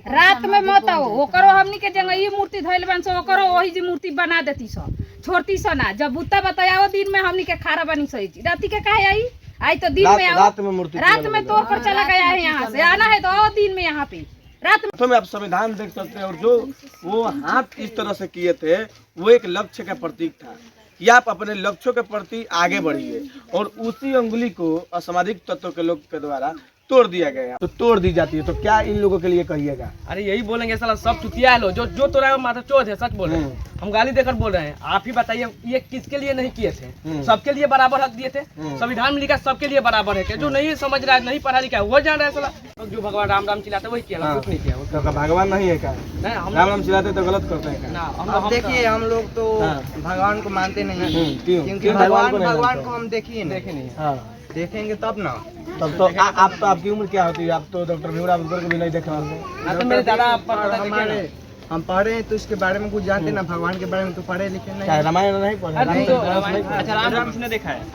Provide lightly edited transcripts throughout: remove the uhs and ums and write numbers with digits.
रात में मत आओ ओकरो हमनी के जंगई मूर्ति धइल बन सो ओकरो वही जी मूर्ति बना देती सो छोड़ती सो ना जब बुत्ता बताओ दिन में हमनी के खारा बनी सही राती के काहे आई आई तो दिन में आओ रात में तोड़ कर चला गया है यहाँ से आना है तो आओ दिन में यहाँ पे रात में आप संविधान देख सकते हैं और जो वो हाथ इस तरह से किए थे वो एक लक्ष्य का प्रतीक था कि आप अपने लक्ष्यों के प्रति आगे बढ़िए और उसी अंगुली को असामाजिक तत्वों के लोग के द्वारा तोड़ दिया गया तो तोड़ दी जाती है। तो क्या इन लोगों के लिए कहिएगा? अरे यही बोलेंगे साला सब चुतिया लो जो तोड़ा माथा चोद है सच बोल रहे हैं। हम गाली देकर बोल रहे हैं आप ही बताइए ये किसके लिए नहीं किए थे? सबके लिए बराबर हक दिए थे। संविधान में लिखा सबके लिए बराबर है जो नहीं समझ रहा है नहीं पढ़ा लिखा है वो जान रहा है साला जो भगवान राम राम चिल्लाते वही किया कुछ नहीं किया। भगवान नहीं है क्या? राम राम चिल्लाते तो गलत करते हैं। देखिए हम लोग तो भगवान को मानते नहीं क्योंकि भगवान को हम देखे नहीं देखेंगे तब ना। तब तो आप तो आपकी उम्र क्या होती है? आप तो डॉक्टर भीमराव अम्बेडकर को भी नहीं देखा होंगे। मेरे दादा हम पढ़े हैं तो इसके बारे में कुछ जानते ना भगवान के बारे में तो पढ़े लिखे नहीं। रामायण नहीं पढ़े? अच्छा राम किसने देखा है?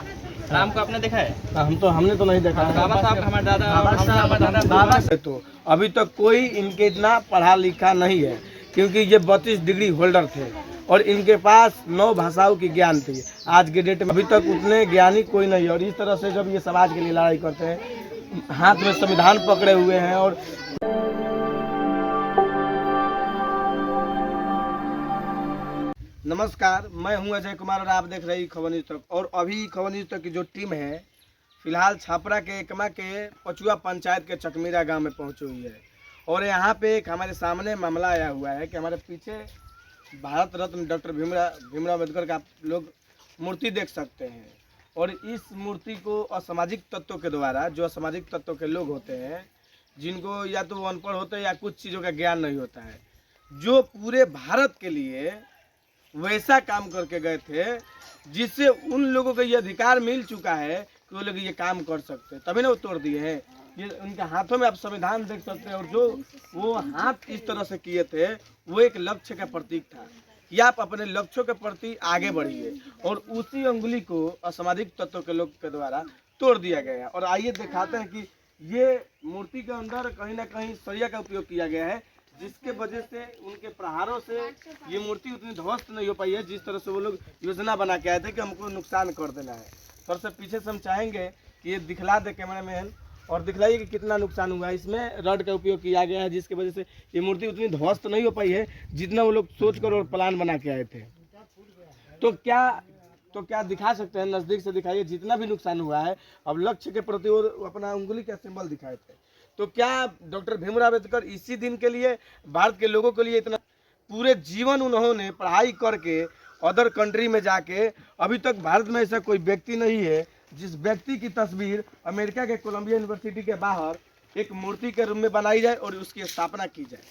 राम को आपने देखा है? हमने तो नहीं देखा। बाबा साहब हमारे दादा तो अभी तक कोई इनके इतना पढ़ा लिखा नहीं है क्योंकि ये 32 डिग्री होल्डर थे और इनके पास 9 भाषाओं की ज्ञान थी। आज के डेट में अभी तक उतने ज्ञानी कोई नहीं है और इस तरह से जब ये समाज के लिए लड़ाई करते हैं हाथ में संविधान पकड़े हुए हैं। और नमस्कार, मैं हूं अजय कुमार और आप देख रहे हैं खबर न्यूज तक। और अभी खबर न्यूज तक की जो टीम है फिलहाल छापरा के एकमा के पचुआ पंचायत के चकमीरा गांव में पहुंची हुई है और यहाँ पे एक हमारे सामने मामला आया हुआ है कि हमारे पीछे भारत रत्न डॉक्टर भीमराव अम्बेडकर का आप लोग मूर्ति देख सकते हैं और इस मूर्ति को असामाजिक तत्वों के द्वारा जो असामाजिक तत्वों के लोग होते हैं जिनको या तो अनपढ़ होते हैं या कुछ चीज़ों का ज्ञान नहीं होता है जो पूरे भारत के लिए वैसा काम करके गए थे जिससे उन लोगों को ये अधिकार मिल चुका है कि वो लोग ये काम कर सकते हैं तभी ना वो तोड़ दिए हैं। ये उनके हाथों में आप संविधान देख सकते हैं और जो वो हाथ इस तरह से किए थे वो एक लक्ष्य का प्रतीक था कि आप अपने लक्ष्यों के प्रति आगे बढ़िए और उसी अंगुली को असामाजिक तत्वों के लोग के द्वारा तोड़ दिया गया। और आइए दिखाते हैं कि ये मूर्ति के अंदर कहीं ना कहीं सरिया का उपयोग किया गया है जिसके वजह से उनके प्रहारों से ये मूर्ति उतनी ध्वस्त नहीं हो पाई है जिस तरह से वो लोग योजना बना के आए थे कि हमको नुकसान कर देना है। सबसे पीछे से हम चाहेंगे कि ये दिखला दे कैमरा मैन और दिखलाइए कि कितना नुकसान हुआ है। इसमें रड का उपयोग किया गया है जिसकी वजह से ये मूर्ति उतनी ध्वस्त नहीं हो पाई है जितना वो लोग सोच कर और प्लान बना के आए थे। तो क्या दिखा सकते हैं? नज़दीक से दिखाइए जितना भी नुकसान हुआ है। अब लक्ष्य के प्रति और अपना उंगली का सिंबल दिखाए थे। तो क्या डॉक्टर भीमराव अम्बेडकर इसी दिन के लिए भारत के लोगों के लिए इतना पूरे जीवन उन्होंने पढ़ाई करके अदर कंट्री में जाके अभी तक भारत में ऐसा कोई व्यक्ति नहीं है जिस व्यक्ति की तस्वीर अमेरिका के कोलंबिया यूनिवर्सिटी के बाहर एक मूर्ति के रूप में बनाई जाए और उसकी स्थापना की जाए।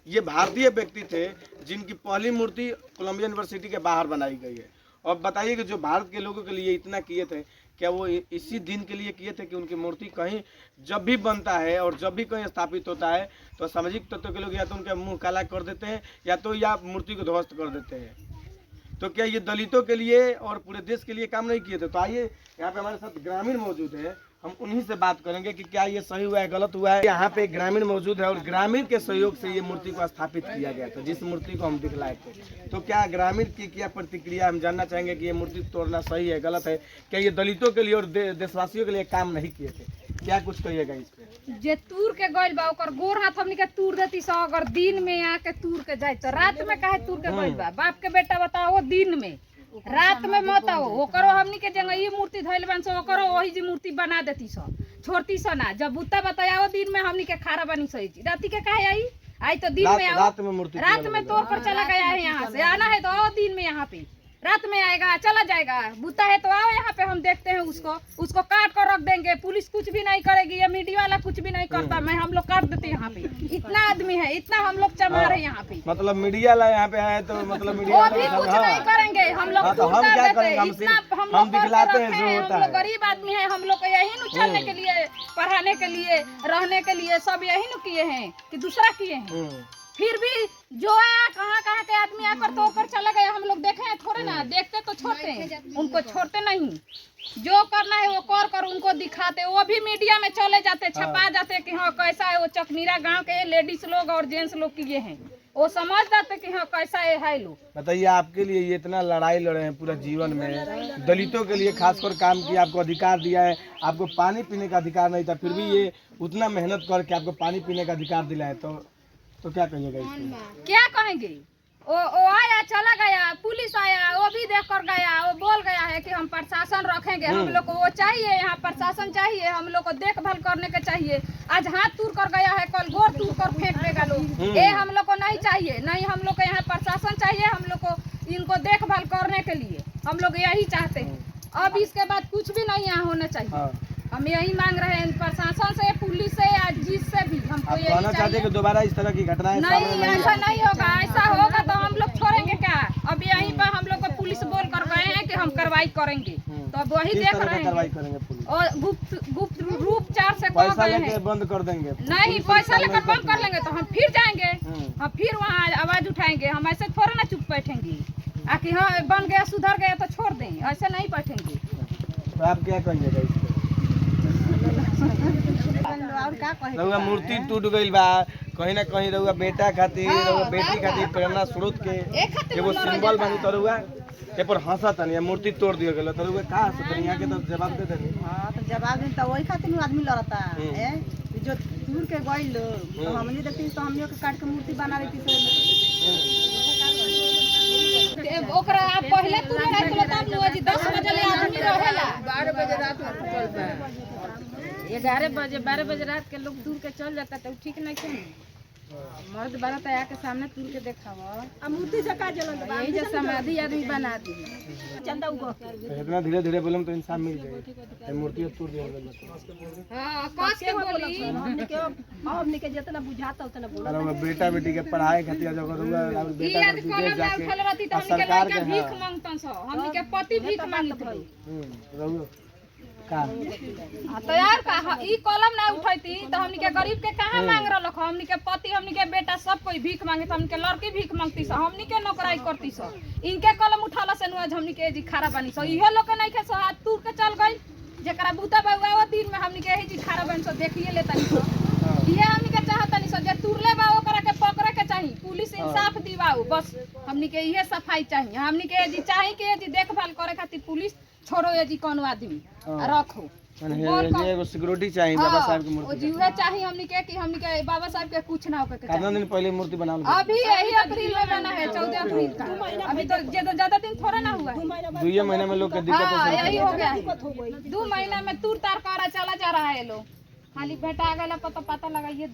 ये भारतीय व्यक्ति थे जिनकी पहली मूर्ति कोलंबिया यूनिवर्सिटी के बाहर बनाई गई है। और बताइए कि जो भारत के लोगों के लिए इतना किए थे क्या वो इसी दिन के लिए किए थे कि उनकी मूर्ति कहीं जब भी बनता है और जब भी कहीं स्थापित होता है तो सामाजिक तत्वों के लोग या तो उनका मुंह काला कर देते हैं या तो या मूर्ति को ध्वस्त कर देते हैं। तो क्या ये दलितों के लिए और पूरे देश के लिए काम नहीं किए थे? तो आइए यहाँ पे हमारे साथ ग्रामीण मौजूद है, हम उन्हीं से बात करेंगे कि क्या ये सही हुआ है गलत हुआ है। यहाँ पे ग्रामीण मौजूद है और ग्रामीण के सहयोग से ये मूर्ति को स्थापित किया गया था जिस मूर्ति को हम दिखलाए थे। तो क्या ग्रामीण की क्या प्रतिक्रिया हम जानना चाहेंगे कि ये मूर्ति तोड़ना सही है गलत है? क्या ये दलितों के लिए और देशवासियों के लिए काम नहीं किए थे? क्या कुछ कहिएगा इस पे? जे तूर के गइल बा ओकर गोर हाथ हमनी के तूर देती सो अगर दिन में आके तूर के जाए तो रात में काहे तूर के गइल बा? बाप के बेटा बताओ दिन में रात में मत आओ ओकरो हमनी के जंगई मूर्ति धइल बन सो ओकरो वही जी मूर्ति बना देती सो छोड़ती सो ना जब बुत्ता बताओ दिन में हमनी के खारा बनी सही राती के काहे आई आई तो दिन में आओ रात में तोड़ कर चला गया है यहाँ से आना है तो आओ दिन में यहाँ पे रात में आएगा चला जाएगा बुता है तो आओ यहाँ पे हम देखते हैं उसको काट कर रख देंगे। पुलिस कुछ भी नहीं करेगी या मीडिया वाला कुछ भी नहीं करता। मैं हम लोग काट देते यहाँ पे इतना आदमी है इतना हम लोग चमार है यहाँ पे मतलब मीडिया वाला यहाँ पे है तो मतलब मीडिया वो भी कुछ नहीं करेंगे हम लोग हम दिखलाते हैं हम लोग गरीब आदमी है हम लोग यही चलने के लिए पढ़ाने के लिए रहने के लिए सब यही किए हैं कि दूसरा किए हैं फिर भी जो आया कहाँ कहाँ के आदमी आकर तो कर चले गए, हम लोग देखे हैं थोड़े ना, देखते तो छोड़ते हैं, उनको छोड़ते नहीं। जो करना है वो कर उनको दिखाते, वो भी मीडिया में चले जाते, छपा जाते कि हाँ कैसा है वो चकमीरा गांव के लेडीज लोग और जेंट्स लोग की ये हैं, वो समझ जाते कि हाँ कैसा है लोग। बताइए, आपके लिए ये इतना लड़ाई लड़े हैं पूरा जीवन में, दलितों के लिए खासकर काम किया, आपको अधिकार दिया है, आपको पानी पीने का अधिकार नहीं था, फिर भी ये उतना मेहनत करके आपको पानी पीने का अधिकार दिलाए, तो क्या कहिएगा इसको? क्या कहेंगे? वो आया चला गया, पुलिस आया वो भी देख कर गया, वो बोल गया है कि हम प्रशासन रखेंगे, हम लोग को वो चाहिए, यहाँ प्रशासन चाहिए, हम लोग को देखभाल करने के चाहिए। आज हाथ तोड़ कर गया है, कल गोर तोड़ कर फेंक देगा लोग, ये हम लोग को नहीं चाहिए, नहीं हम लोग को यहाँ प्रशासन चाहिए, हम लोग को इनको देखभाल करने के लिए हम लोग यही चाहते हैं। अब इसके बाद कुछ भी नहीं यहाँ होना चाहिए, हम यही मांग रहे हैं प्रशासन से, पुलिस से या जिससे भी हमको यही कहना चाहते हैं कि दोबारा इस तरह की घटनाएं नहीं, ऐसा नहीं होगा, ऐसा होगा तो हम लोग छोड़ेंगे क्या? अब यहीं पर हम लोग को पुलिस बोल कर गए हैं कि हम कार्रवाई करेंगे, तो अब वही देख रहे हैं, और गुप्त रूप 4 से कह गए हैं बंद कर देंगे, नहीं पैसा लेकर बंद कर लेंगे तो हम फिर जाएंगे, हम फिर वहाँ आवाज उठाएंगे, हम ऐसे थोड़ा ना चुप बैठेंगे, आखिर हाँ बन गया सुधर गया तो छोड़ दें, ऐसे नहीं बैठेंगे। तो आप क्या कहिएगा इसको? रउआ मूर्ति टूट गईल बा, कहीं ना कहीं रउआ बेटा खातिर, रउआ बेटी खातिर प्रेरणा स्रोत के एगो सिंबल बनी, तो रउआ ए पर हंसा तनी मूर्ति तोड़ दिया गेल, तो रउआ का हंसत यहाँ के तो जवाब दे देनी। हां तो जवाब दे, तो वही खातिर आदमी लड़ता है जो दूर के गइल, तो हमनी देखती तो हमनी के काट के मूर्ति बना लेती ओकरा आप पहले तू नहीं तो तब लो जी 10 बजे ले आदमी रहेला, 12 बजे रात में टूटल बा, 11 बजे 12 बजे रात के लोग दूर के चल जाता तो ठीक नहीं क्यों? मर्द बारात आया के सामने तूर के देखावा, आ मूर्ति से का जलन बा, यही जो समाधि आदमी बना दी चंदा उगो इतना धीरे धीरे बोलम तो इंसान मिल जाए, मूर्ति तोड़ दिया गेल। हां कस के बोली हमनी के जितना बुझाता उतना बोल। अरे बेटा बेटी के पढ़ाई खातिर जगह रउआ बेटा आज कलम ना उठल रहती तो हमनी के लड़का भीख मांगतन सो, हमनी के पति भीख मांगत रउआ का तैयार का ई कलम ना उठैती तो हमनी के गरीब के कहां मांग रहलक, हमनी के पति हमनी के बेटा सब कोई भीख मांगे, हमनी के लड़की भीख मांगती सो, हमनी के नौकराई करती सो, इनके कलम उठाला से नुआ हमनी के जी खारा बनी सो, इहो लोग के नहीं के सो हाथ तूर के चल गई, जेकरा बूता बाउआ वो दिन में हमनी के जी खारा बन सो देखिए लेतनी सो, ये हमनी के चाहतनी सो जे तुरले बा ओकरा के पकड़े के चाहिए, पुलिस इंसाफ दिवाओ, बस हमनी के इहे सफाई चाहिए, हमनी के जी चाहिए कि जी देखभाल करे खातिर पुलिस छोड़ो ये जी कोनो आदमी रखो, एगो सिक्योरिटी चाहिए बाबा साहब की मूर्ति, जीवे चाहिए हमनी के बाबा साहब के कुछ ना होके कितना दिन पहले मूर्ति बना लो? अभी यही अप्रैल में बना है, 14 अप्रैल का, अभी तो ज्यादा दिन थोड़ा ना हुआ है, 2 महीने में लोग के दिक्कत हाँ यही हो गया है, 2 महीना में तूर तार करा चला जा रहा है लोग, खाली बेटा गला पता लगाइए।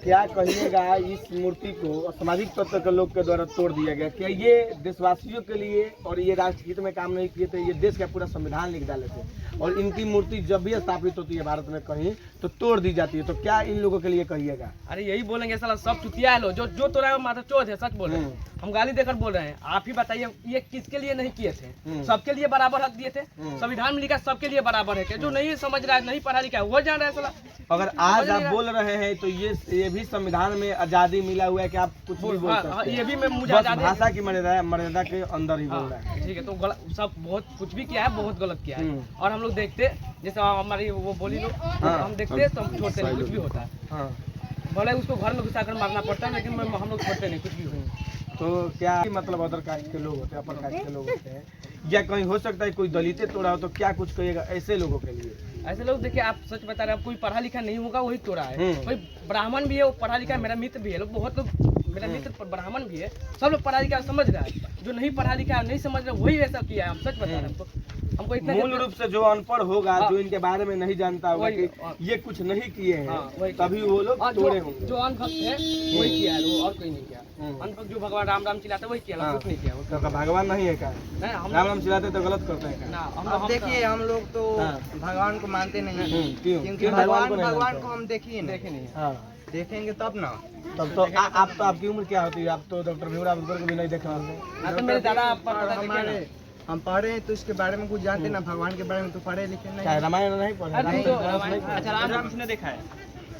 क्या कहिएगा इस मूर्ति को सामाजिक तत्व के लोग के द्वारा तोड़ दिया गया, क्या ये देशवासियों के लिए और ये राष्ट्र हित में काम नहीं किए थे, ये देश का पूरा संविधान लिख डाले थे, और इनकी मूर्ति जब भी स्थापित होती है भारत में कहीं तो तोड़ दी जाती है, तो क्या इन लोगों के लिए कहिएगा? अरे यही बोलेंगे साला सब चुतिया लो, जो तोड़ा माथा चोद है, सच बोल रहे हैं, हम गाली देकर बोल रहे हैं, आप ही बताइए ये किसके लिए नहीं किए थे? सबके लिए बराबर हक दिए थे, संविधान में लिखा सबके लिए बराबर है, जो नहीं समझ रहा है, नहीं पढ़ा लिखा है वो जान रहा है साला। अगर आज आप बोल रहे हैं तो ये भी संविधान में आजादी मिला हुआ है कि आप कुछ भी बोल सकते हैं, ये भी मैं मुझे बस भाषा की मर्यादा के अंदर ही बोल रहा है, ठीक है, तो सब बहुत कुछ भी किया है, बहुत गलत किया है, और हम लोग देखते जैसे हमारी वो बोली लोग, हम देखते तो हम छोड़ते नहीं, कुछ भी होता है, भले उसको घर में घुसा कर मारना पड़ता है, लेकिन हम लोग छोड़ते नहीं कुछ भी हो। तो क्या मतलब अदर कास्ट के लोग होते हैं, अपर कास्ट के लोग होते हैं, या कहीं हो सकता है कोई दलित तोड़ा हो, तो क्या कुछ कहिएगा ऐसे लोगों के लिए? ऐसे लोग देखिए, आप सच बता रहे हैं, कोई पढ़ा लिखा नहीं होगा वही तोड़ा है, कोई ब्राह्मण भी है वो पढ़ा लिखा है, मेरा मित्र भी है, लोग बहुत लोग मेरा मित्र ब्राह्मण भी है, सब लोग पढ़ा लिखा समझ रहा है, जो नहीं पढ़ा लिखा नहीं समझ रहा वही ऐसा किया है, हम सच बता रहे हैं हमको इतना मूल रूप से जो अनपढ़ होगा, जो इनके बारे में नहीं जानता होगा कि ये कुछ नहीं किए हैं, तभी वो लोग तोड़े होंगे। जो अनभक्त है वही किया है, वो और कोई नहीं किया, अनभक्त जो भगवान राम राम चिल्लाते वही किया, कुछ नहीं किया, तो भगवान नहीं है क्या? राम राम चिल्लाते तो गलत करते हैं क्या? अब देखिए हम लोग तो भगवान को मानते नहीं, क्योंकि भगवान को हम देखे नहीं, देखेंगे तब ना। तब तो आप तो आपकी उम्र क्या होती है? आप तो डॉक्टर भीमराव अम्बेडकर को भी नहीं देखे होंगे। मेरे दादा हमारे हम पढ़े हैं तो इसके बारे में कुछ जानते ना, भगवान के बारे में तो पढ़े लिखे नहीं। रामायण नहीं पढ़े? अच्छा राम राम किसने देखा है?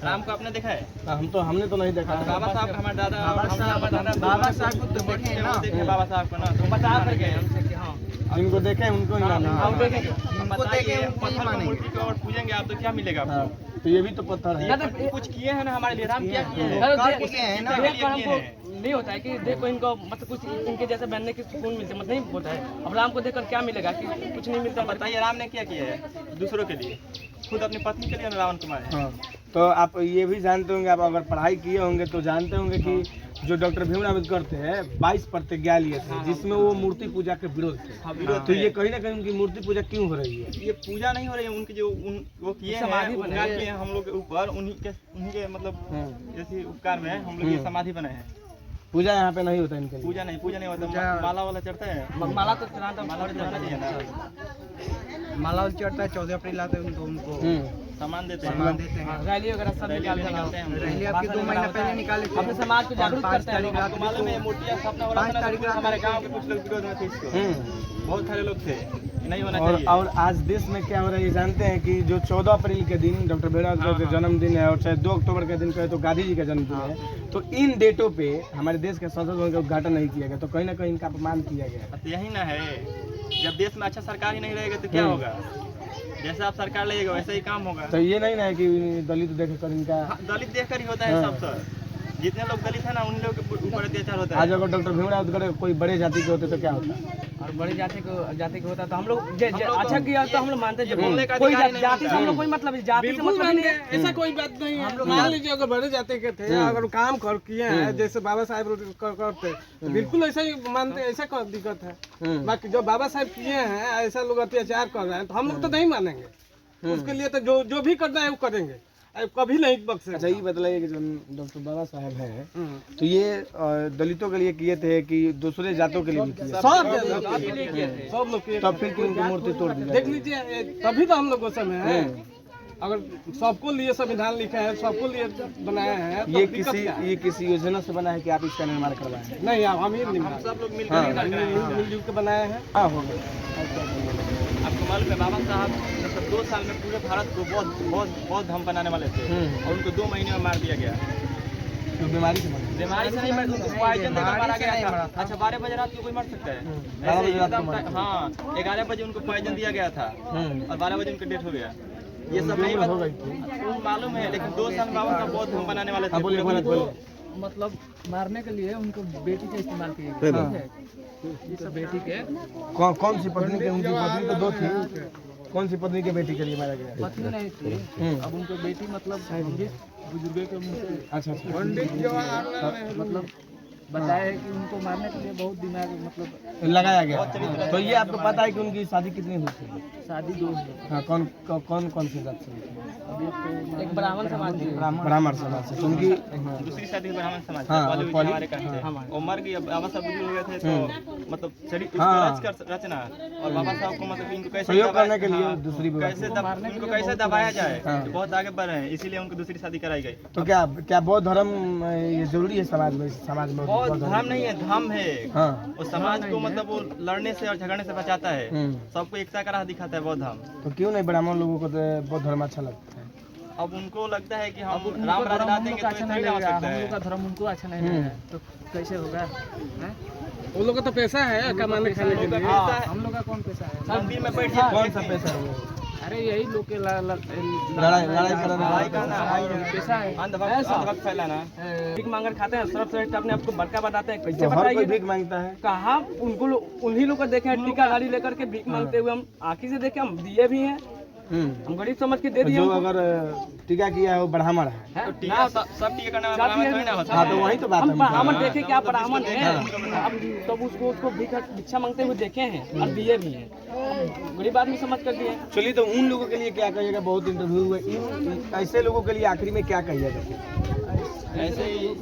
राम को आपने देखा है? हमने तो नहीं देखा। बाबा साहब हमारे दादा बाबा साहब को तो देखे ना, बाबा साहब को ना, तो बता करके हमसे कि हाँ जिनको देखे उनको ही माने। हम देखेंगे, हमको देखे उनको ही मानेंगे। और पूजेंगे आप तो क्या मिलेगा आपको? तो ये भी तो पत्थर है। कुछ किए हैं ना हमारे लिए, राम क्या किए हैं? नहीं होता है कि देखो इनको मतलब कुछ इनके जैसे बनने की सुकून मिलते मतलब नहीं होता है। अब राम को देखकर क्या मिलेगा कि कुछ नहीं मिलता। बताइए राम ने क्या किया है दूसरों के लिए, खुद अपनी पत्नी के लिए रावण को मारे। हाँ, तो आप ये भी जानते होंगे, आप अगर पढ़ाई किए होंगे तो जानते होंगे कि जो डॉक्टर भीमराव अम्बेडकर थे 22 प्रतिज्ञा लिए थे, जिसमें वो मूर्ति पूजा के विरोध थे। तो ये कहीं ना कहीं उनकी मूर्ति पूजा क्यों हो रही है? ये पूजा नहीं हो रही है, उनकी जो वो किए हैं उपकार किए हैं हम लोग के ऊपर, उन्हीं के मतलब जैसे उपकार में हम लोग ये समाधि बनाए हैं। पूजा यहाँ पे नहीं होता इनके लिए। पूजा नहीं होता। माला वाला चढ़ता है, माला तो चढ़ाता माला चढ़ना चाहिए ना। माला चढ़ता है 14 अप्रैल आते हैं उनको सामान देते हैं, रैली वगैरह सब निकालते हैं। रैली आपके 2 महीना पहले निकाले थे। अपने समाज को जागरूक करते हैं लोग। आपको मालूम है मूर्तियां स्थापना हो रहा था ना, हमारे गांव के कुछ लोग विरोध में थे इसको, बहुत सारे लोग थे, नहीं होना चाहिए। और आज देश में क्या हो रहा है ये जानते हैं कि जो 14 अप्रैल के दिन डॉक्टर भीमराव अम्बेडकर का जन्मदिन है और चाहे 2 अक्टूबर के दिन कहे तो गांधी जी का जन्मदिन है, तो इन डेटों पे हमारे देश के संसद भवन का उद्घाटन नहीं किया गया, तो कहीं ना कहीं इनका अपमान किया गया। तो यही ना है, जब देश में अच्छा सरकार ही नहीं रहेगा तो क्या होगा? जैसा आप सरकार लगेगा वैसा ही काम होगा। तो ये नहीं ना है कि दलित देखकर इनका दलित देखकर ही होता है सब सर। जितने लोग दलित है ना उन लोग के ऊपर अत्याचार होता है। आज अगर डॉक्टर भीमराव अम्बेडकर कोई बड़े जाति के होते तो क्या होता? और बड़ी जाति को होता तो हम लोग अच्छा किया तो हम लोग मानते हैं। बोलने का कोई अधिकार नहीं जाति से हम लोग कोई मतलब जाति से मतलब नहीं है। ऐसा कोई बात नहीं है। मान लीजिए अगर बड़े जाते के थे, अगर काम कर किए हैं जैसे बाबा साहब करते तो बिल्कुल ऐसा ही मानते, ऐसा कोई दिक्कत है। बाकी जो बाबा साहब किए हैं ऐसा लोग अत्याचार कर रहे हैं तो हम लोग तो नहीं मानेंगे। उसके लिए तो जो भी करना है वो करेंगे, कभी नहीं बख्शेंगे। अच्छा ये बताइए कि जो डॉक्टर बाबा साहब हैं तो ये दलितों के लिए किए थे कि दूसरे जातों के लिए भी किए? सब लोग किए। तब फिर क्यों उनकी मूर्ति तोड़ दी? देख लीजिए तभी तो हम लोग उस समय है, अगर सबको लिए संविधान लिखा है, सबको लिए बनाया है, ये किसी योजना से बना है कि आप इसका निर्माण करवाए हैं? नहीं, हम ही सब लोग मिलजुल के बनाए हैं। हाँ हो गया। आपको मालूम है बाबा साहब मतलब 2 साल में पूरे भारत को बहुत धम बनाने वाले थे और उनको 2 महीने में मार दिया गया। तो बीमारी से बीमारी से नहीं, उनको पॉइजन देकर मारा गया था। अच्छा 12 बजे रात को कोई मर सकता है? ऐसे एकदम हाँ 11 बजे उनको पॉइजन दिया गया था और 12 बजे उनकी डेथ हो गया। ये सब नहीं मालूम है, लेकिन 2 साल बाबा साहब बहुत धम बनाने वाले थे। मतलब मारने के लिए उनको बेटी का इस्तेमाल किया गया। बेटी के कौन सी पत्नी के? उनकी पत्नी तो 2 थी। कौन सी पत्नी के बेटी के लिए मारा गया? पत्नी नहीं थी, अब उनको बेटी मतलब बुजुर्गों के मुँह से अच्छा मतलब बताया है कि उनको मारने के लिए बहुत दिमाग मतलब लगाया गया। तो ये आपको पता है कि उनकी शादी कितनी हुई थी? शादी 2 है। हाँ, कौन सी जात से हुई थी? अभी तो एक ब्राह्मण समाज की ब्राह्मण समाज से। उनकी दूसरी शादी ब्राह्मण समाज हाँ, हमारे कहते हैं वो मर गई। बाबा साहब बुजुर्ग हो गए थे तो मतलब शरीर रचना और बाबा साहब को मतलब इनको कैसे सहयोग करने के लिए दूसरी उनको कैसे दबाया जाए, बहुत आगे बढ़ रहे हैं, इसीलिए उनको दूसरी शादी कराई गई। तो क्या बौद्ध धर्म ये जरूरी है समाज में? बहुत धर्म नहीं है, धर्म है। हाँ। वो समाज को मतलब वो लड़ने से और झगड़ने से बचाता है, सबको एकता का राह दिखाता है बौद्ध धर्म। तो क्यों नहीं ब्राह्मण लोगों को बौद्ध धर्म अच्छा लगता है? अब उनको लगता है कि हम राम राज ला देंगे तो अच्छा नहीं लगेगा, हम लोग का धर्म उनको अच्छा नहीं लगेगा तो कैसे होगा? उन लोग का तो पैसा है कमाने खाने के लिए। हम लोग का कौन पैसा है? मंदिर में बैठिए। कौन सा पैसा है वो? अरे यही लोग के लड़ाई करना पैसा है। अंधभक्त फैलाना। भीख मांगर खाते हैं, सरफ से अपने आपको बड़का बताते हैं। कैसे तो हर कोई बताइए? भीख मांगता है। कहाँ उन्हीं लोग को देखे हैं टीका गाड़ी लेकर के भीख मांगते हुए, हम आँखी से देखे, हम दिए भी हैं, हम गरीब समझ के दे दिए। जो अगर टीका किया है वो ब्राह्मण है। तो टीका सब टीका करने वाला ब्राह्मण थोड़ी ना होता हाँ है। तो वही तो बात हम है। ब्राह्मण देखे क्या ब्राह्मण है, अब तब उसको भिक्षा मांगते हुए देखे हैं और दिए भी हैं, गरीब आदमी समझ कर दिए। चलिए तो उन लोगों के लिए क्या कहिएगा? बहुत इंटरव्यू हुए, इन ऐसे लोगों के लिए आखिरी में क्या कहिएगा? ऐसे ही हम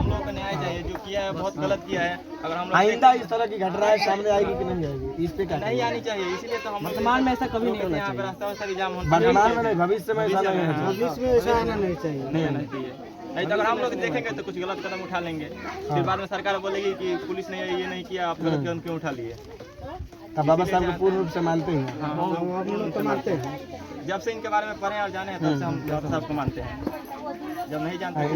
लोग को न्याय चाहिए, जो किया है बहुत गलत किया है। अगर हम लोग आइंदा इस तरह की घटनाएं सामने आएगी कि नहीं आएगी, इस पे क्या नहीं आनी चाहिए, इसीलिए तो हम वर्तमान में ऐसा कभी नहीं होना यहाँ पे चाहिए। रास्ता वास्ता भी जाम होता है। वर्तमान में नहीं, भविष्य में ऐसा नहीं होना चाहिए। भविष्य में ऐसा आना नहीं चाहिए। नहीं आना चाहिए। नहीं तो अगर हम लोग देखेंगे तो कुछ गलत कदम उठा लेंगे, फिर बाद में सरकार बोलेगी कि पुलिस ने ये नहीं किया, आप गलत कदम क्यों उठा लिए। तब बाबा साहब को पूर्ण रूप से मानते हैं। हम लोग तो मानते हैं। जब से इनके बारे में पढ़े और जाने हैं तब से हम डॉक्टर साहब को मानते हैं। जब नहीं जानते थे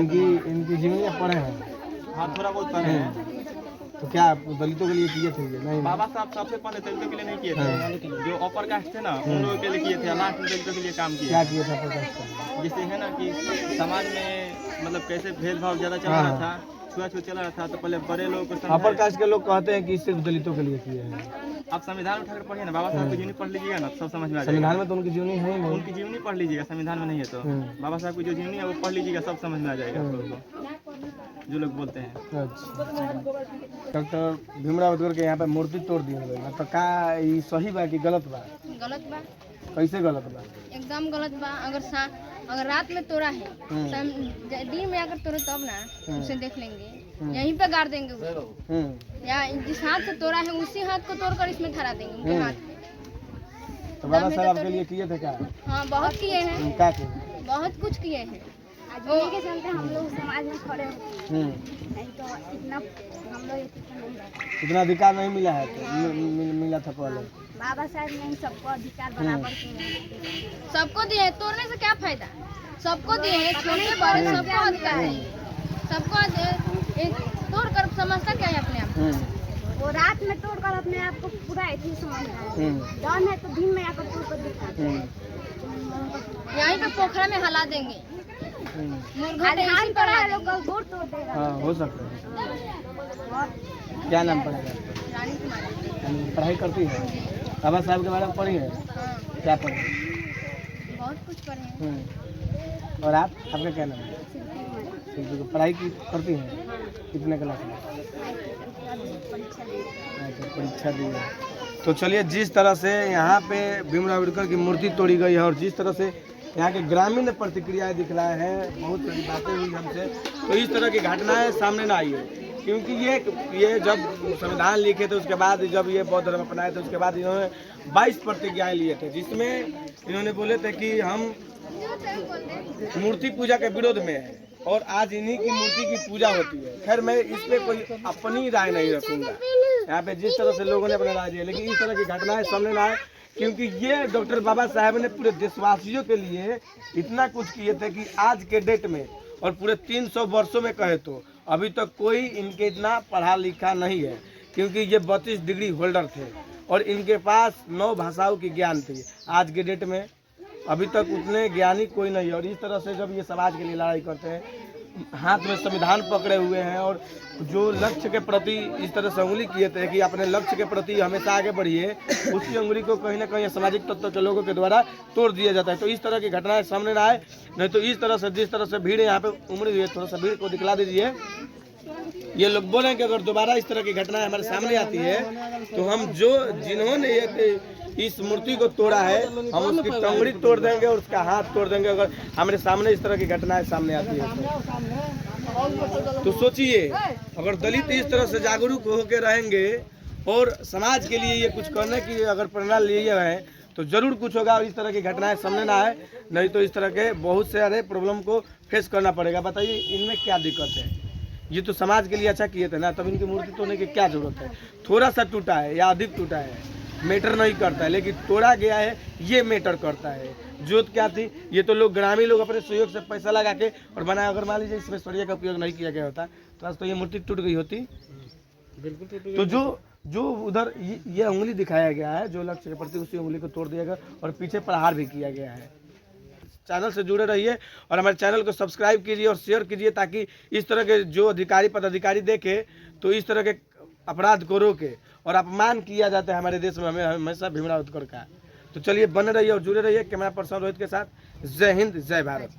इनकी जीवनी आप पढ़े हैं? हाँ थोड़ा बहुत पढ़े हैं। तो क्या आप दलितों के लिए किए थे ये? नहीं बाबा साहब सबसे पहले दलितों के लिए नहीं किए थे, जो अपर कास्ट थे ना उन लोगों के लिए किए थे, लास्ट में दलितों के लिए काम किए। क्या किए थे आपको? जैसे है ना कि समाज में मतलब कैसे भेदभाव ज़्यादा चल रहा था, छुआछूत चल रहा था, तो पहले बड़े लोगों को अपर कास्ट के लोग कहते हैं कि सिर्फ दलितों के लिए किए हैं। आप संविधान उठाकर पढ़िए ना, बाबा साहब की जीवनी पढ़ लीजिएगा ना, सब समझ में आ जाएगा। संविधान में तो उनकी जीवनी है ही नहीं। उनकी जीवनी पढ़ लीजिएगा, संविधान में नहीं है तो बाबा साहब की जो जीवनी है वो पढ़ लीजिएगा, सब समझ में आ जाएगा आप लोगों को, जो लोग बोलते हैं। डॉक्टर भीमराव अम्बेडकर के यहाँ पे मूर्ति तोड़ दी गई, मतलब का ये सही बा कि गलत बा? गलत बा, कैसे गलत बा? एकदम गलत बा। अगर रात में तोड़ा है, दिन में अगर तोड़े तब ना उसे देख लेंगे, यहीं पे गाड़ देंगे उसको, या जिस हाथ से तोड़ा है उसी हाथ को तोड़कर इसमें धरा देंगे उनके हाथ में। तो बाबा साहब आपके लिए किए थे क्या? हाँ बहुत किए हैं, क्या किए? बहुत कुछ किए हैं। आज के चलते हम लोग समाज में खड़े होते हैं, नहीं तो इतना हम लोग नहीं रहते। इतना अधिकार नहीं मिला है तो मिला था पहले। बाबा साहब ने सबको अधिकार बराबर किए, सबको दिए हैं, तोड़ने से क्या फायदा? सबको दिए हैं, छोटे बड़े सबको अधिकार है, सबको तोड़ कर समझता क्या है अपने आप? वो रात में तोड़कर अपने आप को पूरा इतनी समझ रहा है, डन है तो दिन में आकर तोड़ कर दिखाते हैं। यहीं पे पोखरा में हला देंगे, मुर्गा धान पर है लोग गोड़ तोड़ देगा। हाँ हो सकता है। क्या नाम पड़ेगा? रानी कुमारी। पढ़ाई करती है? बाबा साहब के बारे में पढ़ी है? हाँ, क्या पढ़ी? बहुत कुछ पढ़े हैं। और आप, आपका क्या नाम है? पढ़ाई की करती हैं? कितने क्लास में? परीक्षा दी है। तो चलिए, जिस तरह से यहाँ पे भीमराव अम्बेडकर की मूर्ति तोड़ी गई है और जिस तरह से यहाँ के ग्रामीण प्रतिक्रियाएं दिखलाए हैं, बहुत सारी बातें हुई हमसे, तो इस तरह की घटनाएं सामने ना आई है। क्योंकि ये जब संविधान लिखे थे उसके बाद, जब ये बौद्ध धर्म अपनाए थे उसके बाद इन्होंने 22 प्रतिज्ञाएं लिए थे, जिसमें इन्होंने बोले थे कि हम मूर्ति पूजा के विरोध में है और आज इन्हीं की मूर्ति की पूजा होती है। खैर मैं इस पे कोई अपनी राय नहीं रखूंगा, यहाँ पे जिस तरह से लोगों ने अपना राय दिया, लेकिन इस तरह की घटनाएं सामने ना आए, क्योंकि ये डॉक्टर बाबा साहब ने पूरे देशवासियों के लिए इतना कुछ किए थे कि आज के डेट में और पूरे 300 वर्षों में कहे तो अभी तक कोई इनके इतना पढ़ा लिखा नहीं है, क्योंकि ये 32 डिग्री होल्डर थे और इनके पास 9 भाषाओं की ज्ञान थी। आज के डेट में अभी तक उतने ज्ञानी कोई नहीं है। और इस तरह से जब ये समाज के लिए लड़ाई करते हैं, हाथ में संविधान पकड़े हुए हैं और जो लक्ष्य के प्रति इस तरह से उंगली किए थे कि अपने लक्ष्य के प्रति हमेशा आगे बढ़िए, उसी उंगली को कहीं ना कहीं सामाजिक तत्व के लोगों के द्वारा तोड़ दिया जाता है। तो इस तरह की घटनाएं सामने ना आए, नहीं तो इस तरह से जिस तरह से भीड़ यहाँ पे उमड़ी हुई है, थोड़ा सा भीड़ को दिखला दीजिए। ये लोग बोले कि अगर दोबारा इस तरह की घटनाएं हमारे सामने आती है तो हम जिन्होंने इस मूर्ति को तोड़ा है हम उसकी टंगड़ी तोड़ देंगे और उसका हाथ तोड़ देंगे, अगर हमारे सामने इस तरह की घटनाएं सामने आती है तो सोचिए, अगर दलित इस तरह से जागरूक होकर रहेंगे और समाज के लिए ये कुछ करने की अगर प्रेरणा लिए हैं तो जरूर कुछ होगा और इस तरह की घटनाएं सामने ना आए, नहीं तो इस तरह के बहुत सारे प्रॉब्लम को फेस करना पड़ेगा। बताइए इनमें क्या दिक्कत है? ये तो समाज के लिए अच्छा किए थे ना, तब इनकी मूर्ति तोड़ने की क्या जरूरत है? थोड़ा सा टूटा है या अधिक टूटा है मैटर नहीं करता है, लेकिन तोड़ा गया है ये मैटर करता है। जोत क्या थी? ये तो लोग ग्रामीण लोग अपने सहयोग से पैसा लगा के और बनाया। अगर मान लीजिए इसमें सरिया का उपयोग नहीं किया गया होता तो आज तो ये मूर्ति टूट गई होती। बिल्कुल। तो जो उधर ये उंगली दिखाया गया है, जो लक्ष्य के प्रति, उसी उंगली को तोड़ दिया गया और पीछे प्रहार भी किया गया है। चैनल से जुड़े रहिए और हमारे चैनल को सब्सक्राइब कीजिए और शेयर कीजिए, ताकि इस तरह के जो अधिकारी पदाधिकारी देखे तो इस तरह के अपराध को रोके। और अपमान किया जाता है हमारे देश में हमें हमेशा भीमराव अम्बेडकर का। तो चलिए बने रहिए और जुड़े रहिए। कैमरा पर्सन रोहित के साथ। जय हिंद, जय भारत।